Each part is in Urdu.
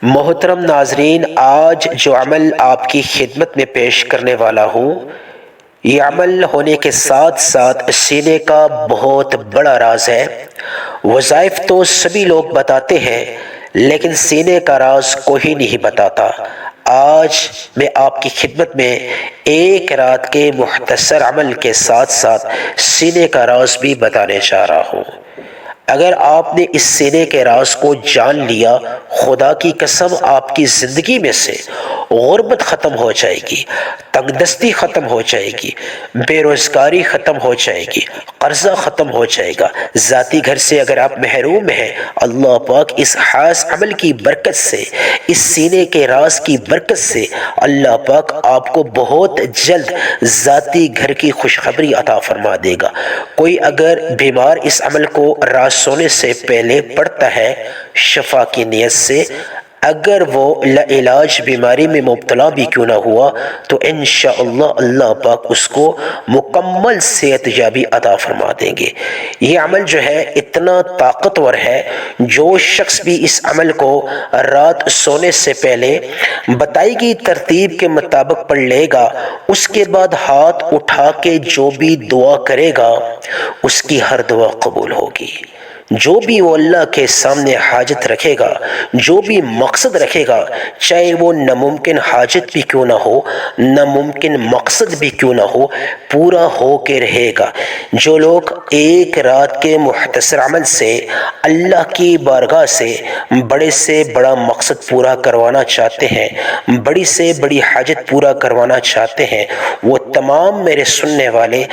محترم ناظرین، آج جو عمل آپ کی خدمت میں پیش کرنے والا ہوں، یہ عمل ہونے کے ساتھ ساتھ سینے کا بہت بڑا راز ہے۔ وظائف تو سبھی لوگ بتاتے ہیں، لیکن سینے کا راز کوئی نہیں بتاتا۔ آج میں آپ کی خدمت میں ایک رات کے مختصر عمل کے ساتھ ساتھ سینے کا راز بھی بتانے جا رہا ہوں۔ اگر آپ نے اس سینے کے راز کو جان لیا، خدا کی قسم آپ کی زندگی میں سے غربت ختم ہو جائے گی، تنگ دستی ختم ہو جائے گی، بے روزگاری ختم ہو جائے گی، قرضہ ختم ہو جائے گا۔ ذاتی گھر سے اگر آپ محروم ہیں، اللہ پاک اس خاص عمل کی برکت سے، اس سینے کے راز کی برکت سے اللہ پاک آپ کو بہت جلد ذاتی گھر کی خوشخبری عطا فرما دے گا۔ کوئی اگر بیمار اس عمل کو رات سونے سے پہلے پڑھتا ہے شفا کی نیت سے، اگر وہ لاعلاج بیماری میں مبتلا بھی کیوں نہ ہوا، تو انشاءاللہ اللہ پاک اس کو مکمل صحت یابی عطا فرما دیں گے۔ یہ عمل جو ہے اتنا طاقتور ہے، جو شخص بھی اس عمل کو رات سونے سے پہلے بتائی گئی ترتیب کے مطابق پڑھ لے گا، اس کے بعد ہاتھ اٹھا کے جو بھی دعا کرے گا، اس کی ہر دعا قبول ہوگی۔ جو بھی وہ اللہ کے سامنے حاجت رکھے گا، جو بھی مقصد رکھے گا، چاہے وہ ناممکن حاجت بھی کیوں نہ ہو، ناممکن مقصد بھی کیوں نہ ہو، پورا ہو کے رہے گا۔ جو لوگ ایک رات کے مختصر عمل سے اللہ کی بارگاہ سے بڑا مقصد پورا کروانا چاہتے ہیں، بڑی سے بڑی حاجت پورا کروانا چاہتے ہیں، وہ تمام میرے سننے والے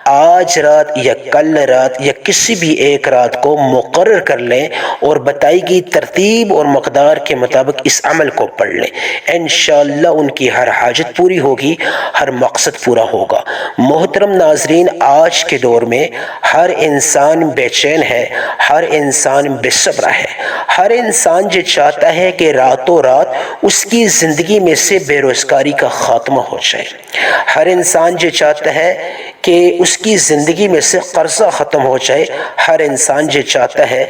آج رات یا کل رات یا کسی بھی ایک رات کو مقرر کر لیں اور بتائی گئی ترتیب اور مقدار کے مطابق اس عمل کو پڑھ لیں۔ انشاءاللہ ان کی ہر حاجت پوری ہوگی، ہر مقصد پورا ہوگا۔ محترم ناظرین، آج کے دور میں ہر انسان بے چین ہے، ہر انسان بے صبر ہے، ہر انسان یہ چاہتا ہے کہ راتوں رات اس کی زندگی میں سے بے روزگاری کا خاتمہ ہو جائے۔ ہر انسان یہ چاہتا ہے کہ اس کی زندگی میں سے قرضہ ختم ہو جائے۔ ہر انسان یہ چاہتا ہے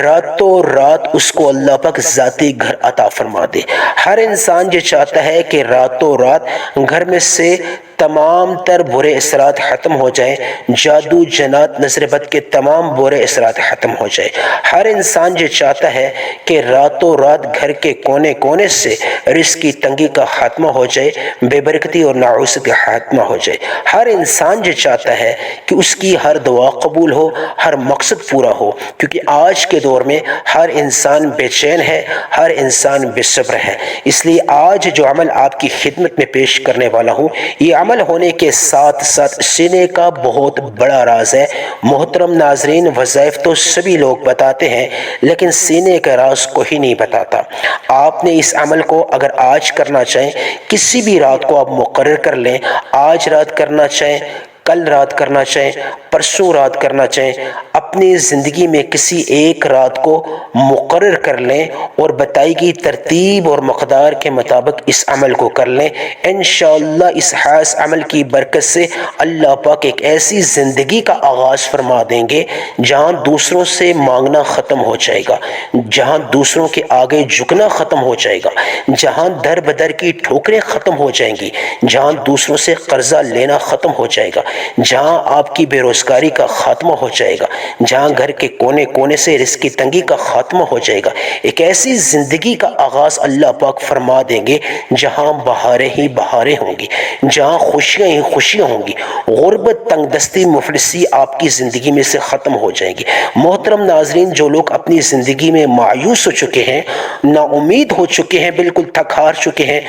راتوں رات اس کو اللہ پاک ذاتی گھر عطا فرما دے۔ ہر انسان یہ چاہتا ہے کہ راتوں رات گھر میں سے تمام تر برے اثرات ختم ہو جائیں، جادو جنات نظر بد کے تمام برے اثرات ختم ہو جائے۔ ہر انسان یہ چاہتا ہے کہ راتوں رات گھر کے کونے کونے سے رزق کی تنگی کا خاتمہ ہو جائے، بے برکتی اور نعوست کا خاتمہ ہو جائے۔ ہر انسان یہ چاہتا ہے کہ اس کی ہر دعا قبول ہو، ہر مقصد پورا ہو، کیونکہ آج کے دور میں ہر انسان بے چین ہے، ہر انسان بے صبر ہے۔ اس لیے آج جو عمل آپ کی خدمت میں پیش کرنے والا ہوں، یہ عمل ہونے کے ساتھ ساتھ سینے کا بہت بڑا راز ہے۔ محترم ناظرین، وظائف تو سبھی لوگ بتاتے ہیں، لیکن سینے کا راز کوئی نہیں بتاتا۔ آپ نے اس عمل کو اگر آج کرنا چاہیں، کسی بھی رات کو آپ مقرر کر لیں، آج رات کرنا چاہیں، کل رات کرنا چاہیں، پرسوں رات کرنا چاہیں، اپنی زندگی میں کسی ایک رات کو مقرر کر لیں اور بتائی گئی ترتیب اور مقدار کے مطابق اس عمل کو کر لیں۔ انشاءاللہ اس خاص عمل کی برکت سے اللہ پاک ایک ایسی زندگی کا آغاز فرما دیں گے جہاں دوسروں سے مانگنا ختم ہو جائے گا، جہاں دوسروں کے آگے جھکنا ختم ہو جائے گا، جہاں در بدر کی ٹھوکریں ختم ہو جائیں گی، جہاں دوسروں سے قرضہ لینا ختم ہو جائے گا، جہاں آپ کی بے روزگاری کا خاتمہ ہو جائے گا، جہاں گھر کے کونے کونے سے رزق کی تنگی کا خاتمہ ہو جائے گا۔ ایک ایسی زندگی کا آغاز اللہ پاک فرما دیں گے جہاں بہاریں ہی بہاریں ہوں گی، جہاں خوشیاں ہی خوشیاں ہوں گی، غربت، تنگ دستی، مفلسی آپ کی زندگی میں سے ختم ہو جائیں گی۔ محترم ناظرین، جو لوگ اپنی زندگی میں مایوس ہو چکے ہیں، نا امید ہو چکے ہیں، بالکل تھک ہار چکے ہیں،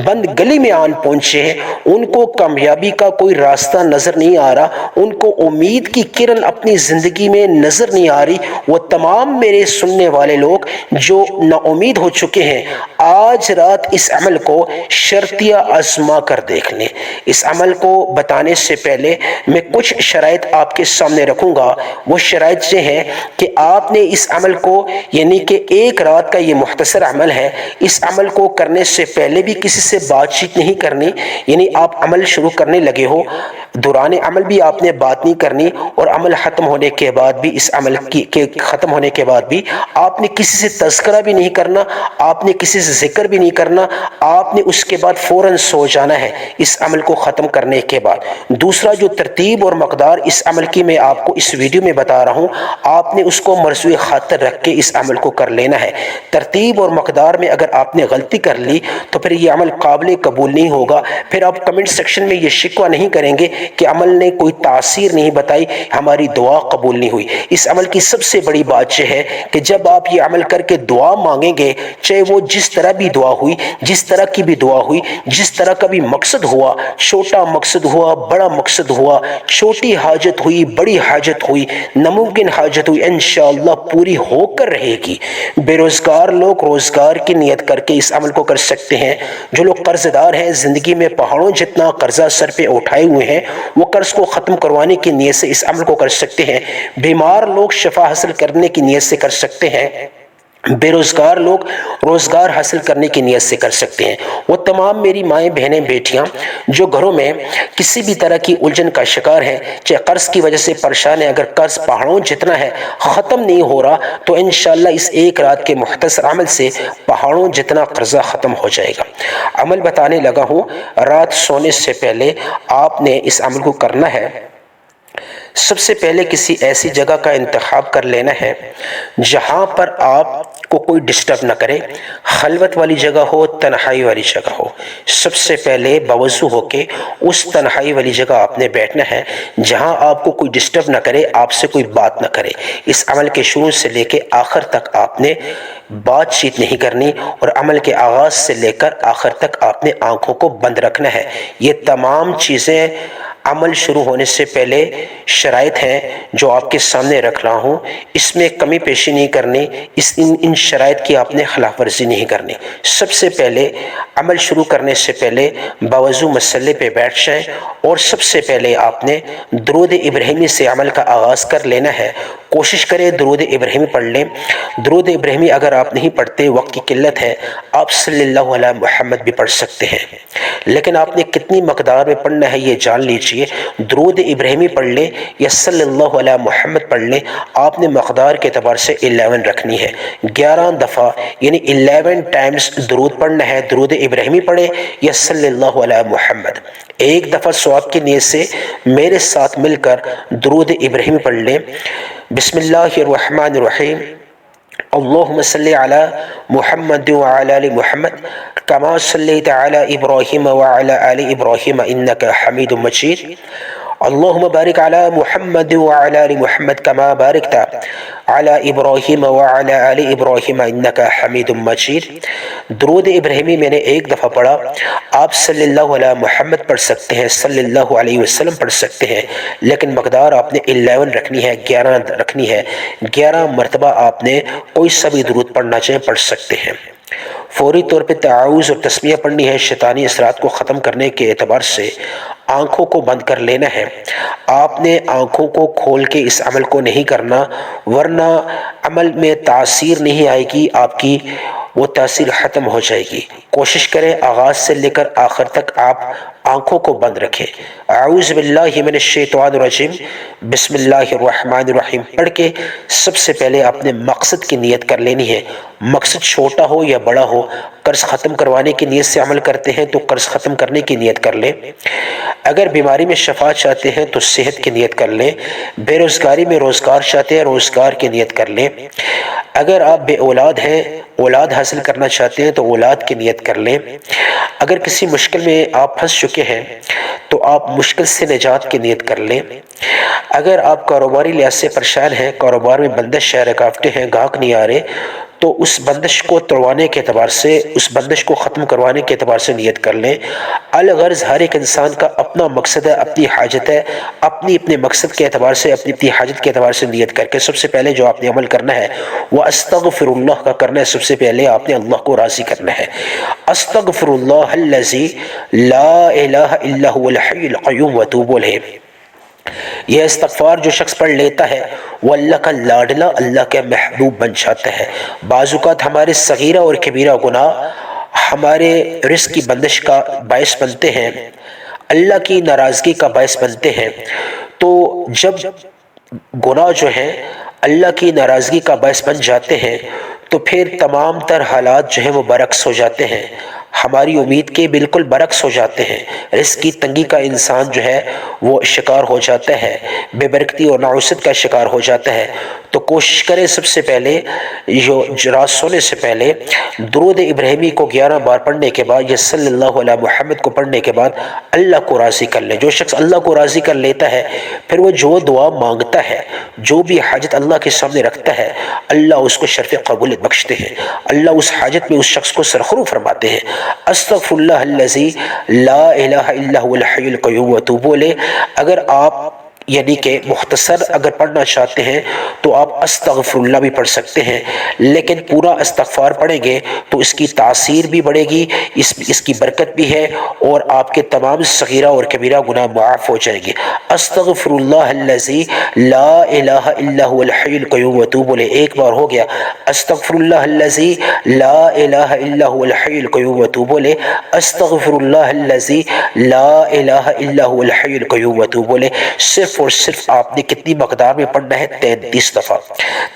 بند گلی میں آن پہنچے ہیں، ان کو کامیابی کا کوئی راستہ نظر نہیں آ رہا، ان کو امید کی کرن اپنی زندگی میں نظر نہیں آ رہی، وہ تمام میرے سننے والے لوگ جو نا امید ہو چکے ہیں، آج رات اس عمل کو شرطیہ آزما کر دیکھ لیں۔ اس عمل کو بتانے سے پہلے میں کچھ شرائط آپ کے سامنے رکھوں گا۔ وہ شرائط یہ ہیں کہ آپ نے اس عمل کو، یعنی کہ ایک رات کا یہ مختصر عمل ہے، اس عمل کو کرنے سے پہلے بھی کسی سے بات چیت نہیں کرنی، یعنی آپ عمل شروع کرنے لگے ہو، دوران دوران عمل بھی آپ نے بات نہیں کرنی، اور عمل ختم ہونے کے بعد بھی اس عمل کے ختم ہونے کے بعد بھی آپ نے کسی سے تذکرہ بھی نہیں کرنا، آپ نے کسی سے ذکر بھی نہیں کرنا، آپ نے اس کے بعد فوراً سو جانا ہے اس عمل کو ختم کرنے کے بعد۔ دوسرا جو ترتیب اور مقدار اس عمل کی میں آپ کو اس ویڈیو میں بتا رہا ہوں، آپ نے اس کو مرجوع خاطر رکھ کے اس عمل کو کر لینا ہے۔ ترتیب اور مقدار میں اگر آپ نے غلطی کر لی تو پھر یہ عمل قابل قبول نہیں ہوگا، پھر آپ کمنٹ سیکشن میں یہ شکوہ نہیں کریں گے کہ عمل نے کوئی تاثیر نہیں بتائی، ہماری دعا قبول نہیں ہوئی۔ اس عمل کی سب سے بڑی بات یہ ہے کہ جب آپ یہ عمل کر کے دعا مانگیں گے، چاہے وہ جس طرح بھی دعا ہوئی، جس طرح کی بھی دعا ہوئی، جس طرح کا بھی مقصد ہوا، چھوٹا مقصد ہوا، بڑا مقصد ہوا، چھوٹی حاجت ہوئی، بڑی حاجت ہوئی، ناممکن حاجت ہوئی، انشاءاللہ پوری ہو کر رہے گی۔ بے روزگار لوگ روزگار کی نیت کر کے اس عمل کو کر سکتے ہیں۔ جو لوگ قرض دار ہیں، زندگی میں پہاڑوں جتنا قرضہ سر پہ اٹھائے ہوئے ہیں، وہ قرض کو ختم کروانے کی نیت سے اس عمل کو کر سکتے ہیں۔ بیمار لوگ شفا حاصل کرنے کی نیت سے کر سکتے ہیں۔ بے روزگار لوگ روزگار حاصل کرنے کی نیت سے کر سکتے ہیں۔ وہ تمام میری مائیں، بہنیں، بیٹیاں جو گھروں میں کسی بھی طرح کی الجھن کا شکار ہیں، چاہے قرض کی وجہ سے پریشان ہیں، اگر قرض پہاڑوں جتنا ہے، ختم نہیں ہو رہا، تو انشاءاللہ اس ایک رات کے مختصر عمل سے پہاڑوں جتنا قرضہ ختم ہو جائے گا۔ عمل بتانے لگا ہوں، رات سونے سے پہلے آپ نے اس عمل کو کرنا ہے۔ سب سے پہلے کسی ایسی جگہ کا انتخاب کر لینا ہے جہاں پر آپ کو کوئی ڈسٹرب نہ کرے، خلوت والی جگہ ہو، تنہائی والی جگہ ہو۔ سب سے پہلے باوضو ہو کے اس تنہائی والی جگہ آپ نے بیٹھنا ہے جہاں آپ کو کوئی ڈسٹرب نہ کرے، آپ سے کوئی بات نہ کرے۔ اس عمل کے شروع سے لے کے آخر تک آپ نے بات چیت نہیں کرنی، اور عمل کے آغاز سے لے کر آخر تک آپ نے آنکھوں کو بند رکھنا ہے۔ یہ تمام چیزیں عمل شروع ہونے سے پہلے شرائط ہیں جو آپ کے سامنے رکھ رہا ہوں، اس میں کمی پیشی نہیں کرنی، ان شرائط کی آپ نے خلاف ورزی نہیں کرنی۔ سب سے پہلے عمل شروع کرنے سے پہلے باوضو مسلح پہ بیٹھ جائیں، اور سب سے پہلے آپ نے درود ابراہیمی سے عمل کا آغاز کر لینا ہے۔ کوشش کریں درود ابراہیمی پڑھ لیں۔ درود ابراہیمی اگر آپ نہیں پڑھتے، وقت کی قلت ہے، آپ صلی اللہ علیہ محمد بھی پڑھ سکتے ہیں، لیکن آپ نے کتنی مقدار میں پڑھنا ہے یہ جان لیجئے۔ درود ابراہیمی پڑھ لیں یا صلی اللہ علیہ محمد پڑھ لیں، آپ نے مقدار کے اعتبار سے 11 رکھنی ہے۔ 11 دفعہ یعنی 11 ٹائمز درود پڑھنا ہے۔ درود ابراہیمی پڑھیں یا صلی اللہ علیہ محمد۔ ایک دفعہ ثواب کی نیت سے میرے ساتھ مل کر درود ابراہیمی پڑھ لیں۔ بسم اللہ الرحمن الرحیم، اللہم صلی علی محمد وعلی آل محمد کما صلیت علی ابراہیم وعلی آل ابراہیم انک حمید مجید، اللہم بارک علی محمد وعلی آل محمد کما بارکت علی ابراہیم وعلی آل ابراہیم انک حمید مجید۔ درود ابراہیمی میں نے ایک دفعہ پڑھا، آپ صلی اللہ علیہ محمد پڑھ سکتے ہیں، صلی اللہ علیہ وسلم پڑھ سکتے ہیں، لیکن مقدار آپ نے 11 رکھنی ہے، 11 رکھنی ہے۔ 11 مرتبہ آپ نے کوئی سا بھی درود پڑھنا چاہیں پڑھ سکتے ہیں۔ فوری طور پہ تعاوذ اور تسمیہ پڑھنی ہے۔ شیطانی اثرات کو ختم کرنے کے اعتبار سے آنکھوں کو بند کر لینا ہے۔ آپ نے آنکھوں کو کھول کے اس عمل کو نہیں کرنا، ورنہ عمل میں تاثیر نہیں آئے گی، آپ کی وہ تاثیر ختم ہو جائے گی۔ کوشش کریں آغاز سے لے کر آخر تک آپ آنکھوں کو بند رکھیں۔ اعوذ باللہ من الشیطان الرجیم، بسم اللہ الرحمن الرحیم پڑھ کے سب سے پہلے آپ نے مقصد کی نیت کر لینی ہے۔ مقصد چھوٹا ہو یا بڑا ہو، قرض ختم کروانے کی نیت سے عمل کرتے ہیں تو قرض ختم کرنے کی نیت کر لیں۔ اگر بیماری میں شفا چاہتے ہیں تو صحت کی نیت کر لیں۔ بے روزگاری میں روزگار چاہتے ہیں، روزگار کی نیت کر لیں۔ اگر آپ بے اولاد ہیں، اولاد حاصل کرنا چاہتے ہیں تو اولاد کی نیت کر لیں۔ اگر کسی مشکل میں آپ پھنس چکے ہیں تو آپ مشکل سے نجات کی نیت کر لیں۔ اگر آپ کاروباری لحاظ سے پریشان ہیں، کاروبار میں بندش ہے، رکاوٹیں ہیں، گاہک نہیں آ رہے، تو اس بندش کو توڑوانے کے اعتبار سے، اس بندش کو ختم کروانے کے اعتبار سے نیت کر لیں۔ الغرض ہر ایک انسان کا اپنا مقصد ہے، اپنی حاجت ہے، اپنی مقصد کے اعتبار سے، اپنی حاجت کے اعتبار سے نیت کر کے سب سے پہلے جو آپ نے عمل کرنا ہے وہ استغفر اللہ کا کرنا ہے۔ سب سے پہلے آپ نے اللہ کو راضی کرنا ہے۔ استغفر اللہ الذی لا الہ الا هو الحی القیوم واتوب الیہ۔ یہ استغفار جو شخص پڑھ لیتا ہے وہ اللہ کا لاڈلا، اللہ کا محبوب بن جاتا ہے۔ بعض اوقات ہمارے صغیرہ اور کبیرہ گناہ ہمارے رزق کی بندش کا باعث بنتے ہیں۔ اللہ کی ناراضگی کا باعث بنتے ہیں، تو جب گناہ جو ہیں اللہ کی ناراضگی کا باعث بن جاتے ہیں تو پھر تمام تر حالات جو ہیں وہ برعکس ہو جاتے ہیں، ہماری امید کے بالکل برعکس ہو جاتے ہیں۔ رزق کی تنگی کا انسان جو ہے وہ شکار ہو جاتا ہے، بے برکتی اور نعوست کا شکار ہو جاتا ہے۔ تو کوشش کریں سب سے پہلے رات سونے سے پہلے درود ابراہیمی کو 11 بار پڑھنے کے بعد یا صلی اللہ علیہ محمد کو پڑھنے کے بعد اللہ کو راضی کر لیں۔ جو شخص اللہ کو راضی کر لیتا ہے پھر وہ جو دعا مانگتا ہے، جو بھی حاجت اللہ کے سامنے رکھتا ہے، اللہ اس کو شرف قبولیت بخشتے ہیں، اللہ اس حاجت میں اس شخص کو سرخرو فرماتے ہیں۔ استغفر اللہ الذی لا الہ الا هو الحی القیوم واتوب الیہ۔ اگر آپ یعنی کہ مختصر اگر پڑھنا چاہتے ہیں تو آپ استغفر اللہ بھی پڑھ سکتے ہیں، لیکن پورا استغفار پڑھیں گے تو اس کی تاثیر بھی بڑھے گی، اس کی برکت بھی ہے، اور آپ کے تمام صغیرہ اور کبیرہ گناہ معاف ہو جائیں گے۔ استغفر اللہ الذی لا الہ الا هو الحی القیوم واتوب الیہ ایک بار ہو گیا۔ استغفر اللہ الذی لا الہ الا هو الحی القیوم واتوب الیہ۔ استغفر اللہ الذی لا الہ الا هو الحی القیوم واتوب الیہ۔ صرف اور صرف آپ نے کتنی مقدار میں پڑھنا ہے؟ 33 دفعہ،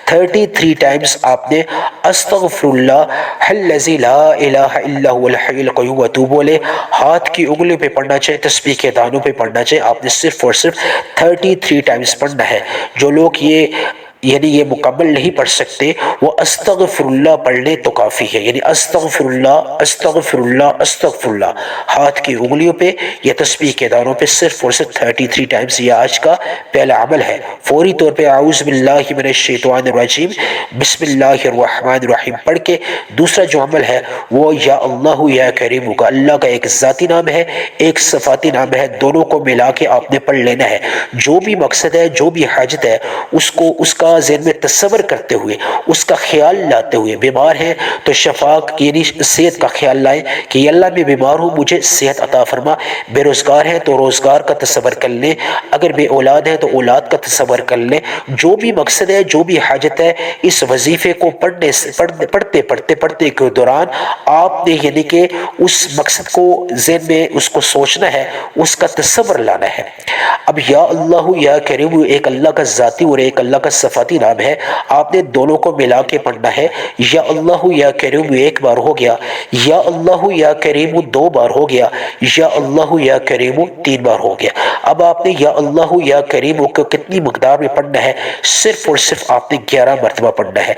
33 ٹائمز آپ نے استغفر اللہ الذی لا الہ الا هو الحی القیوم واتوب الیہ ہاتھ کی انگلیوں پہ پڑھنا چاہیے، تسبیح کے دانوں پہ پڑھنا چاہیے۔ آپ نے صرف اور صرف 33 ٹائمز پڑھنا ہے۔ جو لوگ یہ مکمل نہیں پڑھ سکتے وہ استغفر اللہ پڑھ لیں تو کافی ہے، یعنی استغفر اللہ استغفر اللہ استغفر اللہ ہاتھ کی انگلیوں پہ یا تسبیح کے دانوں پہ صرف اور صرف 33 ٹائمز۔ یہ آج کا پہلا عمل ہے۔ فوری طور پہ اعوذ باللہ من الشیطان الرجیم بسم اللہ الرحمن الرحیم پڑھ کے دوسرا جو عمل ہے وہ یا اللہ یا کریم کا، اللہ کا ایک ذاتی نام ہے ایک صفاتی نام ہے، دونوں کو ملا کے آپ نے پڑھ لینا ہے۔ جو بھی مقصد ہے، جو بھی حاجت ہے، اس کا ذہن میں تصور کرتے ہوئے، اس کا خیال لاتے ہوئے، بیمار ہے تو شفا یعنی صحت کا خیال لائیں کہ یا اللہ میں بیمار ہوں مجھے صحت عطا فرما، بے روزگار ہے تو روزگار کا تصور کر لیں، اگر بے اولاد ہے تو اولاد کا تصور کر لیں۔ جو بھی مقصد ہے، جو بھی حاجت ہے، اس وظیفے کو پڑھتے کے دوران آپ نے یعنی کہ اس مقصد کو ذہن میں اس کو سوچنا ہے، اس کا تصور لانا ہے۔ اب یا اللہ یا کریم ایک اللہ کا ذاتی اور ایک اللہ کا صفاتی نام ہے، آپ نے دونوں کو ملا کے پڑھنا ہے۔ یا اللہ یا کریم ایک بار ہو گیا، یا اللہ یا کریم 2 بار ہو گیا، یا اللہ یا کریم 3 بار ہو گیا۔ اب آپ نے یا اللہ یا کریم کو کتنی مقدار میں پڑھنا ہے؟ صرف اور صرف آپ نے 11 مرتبہ پڑھنا ہے۔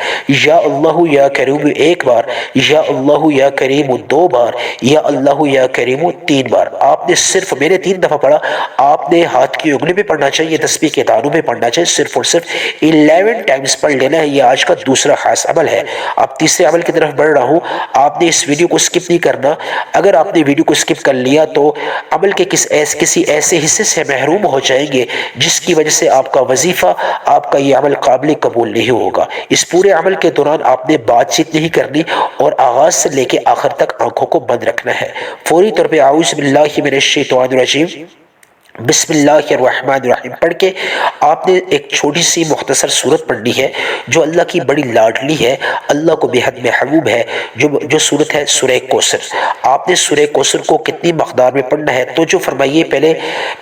یا اللہ یا کریم ایک بار، یا اللہ یا کریم 2 بار، یا اللہ یا کریم 3 بار۔ آپ نے صرف میں نے 3 دفعہ پڑھا، آپ نے ہاتھ کی انگلی پہ پڑھنا چاہیے، تسبیح کے دانوں پہ پڑھنا چاہیے، صرف اور صرف 11 ٹائمز پڑھ لینا ہے۔ یہ آج کا دوسرا خاص عمل ہے۔ اب تیسرے عمل کی طرف بڑھ رہا ہوں، آپ نے اس ویڈیو کو سکپ نہیں کرنا۔ اگر آپ نے ویڈیو کو سکپ کر لیا تو عمل کے کسی ایسے حصے سے محروم ہو جائیں گے جس کی وجہ سے آپ کا وظیفہ، آپ کا یہ عمل قابل قبول نہیں ہوگا۔ اس پورے عمل کے دوران آپ نے بات چیت نہیں کرنی اور آغاز سے لے کے آخر تک آنکھوں کو بند رکھنا ہے۔ فوری طور پہ اعوذ باللہ من الشیطان الرجیم بسم اللہ الرحمن الرحیم پڑھ کے آپ نے ایک چھوٹی سی مختصر سورت پڑھنی ہے جو اللہ کی بڑی لاڈلی ہے، اللہ کو بے حد محبوب ہے، جو سورت ہے سورہ کوثر۔ آپ نے سورہ کوثر کو کتنی مقدار میں پڑھنا ہے تو جو فرمائیے، پہلے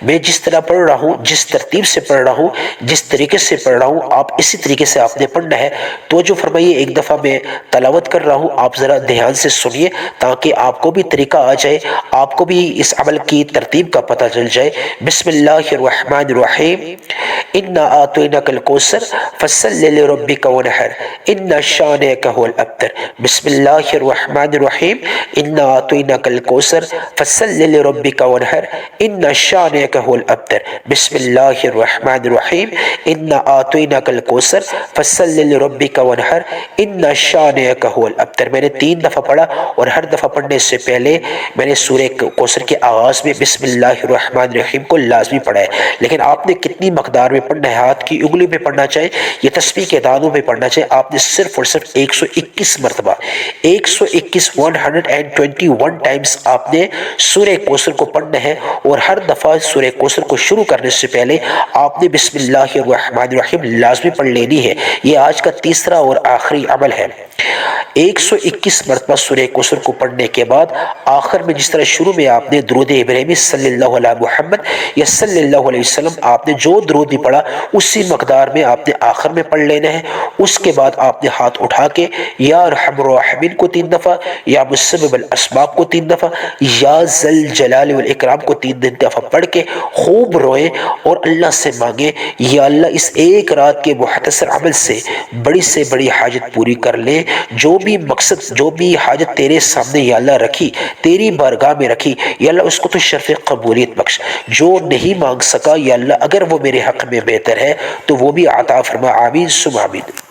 میں جس طرح پڑھ رہا ہوں، جس ترتیب سے پڑھ رہا ہوں، جس طریقے سے پڑھ رہا ہوں، آپ اسی طریقے سے آپ نے پڑھنا ہے۔ تو جو فرمائیے ایک دفعہ میں تلاوت کر رہا ہوں، آپ ذرا دھیان سے سنیے تاکہ آپ کو بھی طریقہ آ جائے، آپ کو بھی اس عمل کی ترتیب کا پتہ چل جائے۔ بسم اللہ الرحمن الرحیم انا اعطیناک الکوثر فصل لربک ونحر ان شانئک هو الابتر۔ بسم اللہ الرحمن الرحیم انا اعطیناک الکوثر فصل لربک ونحر ان شانئک هو الابتر۔ بسم اللہ الرحمن الرحیم انا اعطیناک الکوثر فصل لربک ونحر ان شانئک هو الابتر۔ میں نے 3 دفعہ پڑھا اور ہر دفعہ پڑھنے سے پہلے میں نے سورہ کوثر کے آغاز میں بسم اللہ الرحمن الرحیم کو لازمی پڑھا ہے، لیکن آپ نے کتنی مقدار مقدار میں پڑھنا ہے، ہاتھ کی انگلیوں میں پڑھنا چاہے یا تسبیح کے دانوں میں پڑھنا چاہے، آپ نے صرف اور صرف 121 مرتبہ 121 ٹائمز آپ نے سورہ کوثر کو پڑھنا ہے، اور ہر دفعہ سورہ کوثر کو شروع کرنے سے پہلے آپ نے بسم اللہ الرحمن الرحیم لازمی پڑھ لینی ہے۔ یہ آج کا تیسرا اور آخری عمل ہے۔ 121 مرتبہ سورہ کوثر کو پڑھنے کے بعد آخر میں جس طرح شروع میں آپ نے درود ابراہیمی صلی اللہ علیہ محمد یا صلی اللہ علیہ وسلم آپ نے جو درود بھی پڑھا اسی مقدار میں آپ نے آخر میں پڑھ لینا ہے۔ اس کے بعد آپ نے ہاتھ اٹھا کے یا ارحم الراحمین کو 3 دفعہ، یا مسبب الاسباب کو 3 دفعہ، یا ذل جلال والاکرام کو 3 دفعہ پڑھ کے خوب روئیں اور اللہ سے مانگیں یا اللہ اس ایک رات کے مختصر عمل سے بڑی حاجت پوری کر لے۔ جو بھی مقصد، جو بھی حاجت تیرے سامنے یا اللہ رکھی، تیری بارگاہ میں رکھی، یا اللہ اس کو تو شرف قبولیت بخش۔ جو نہیں مانگ سکا یا اللہ اگر وہ میرے حق میں بہتر ہے تو وہ بھی عطا فرما، آمین ثم آمین۔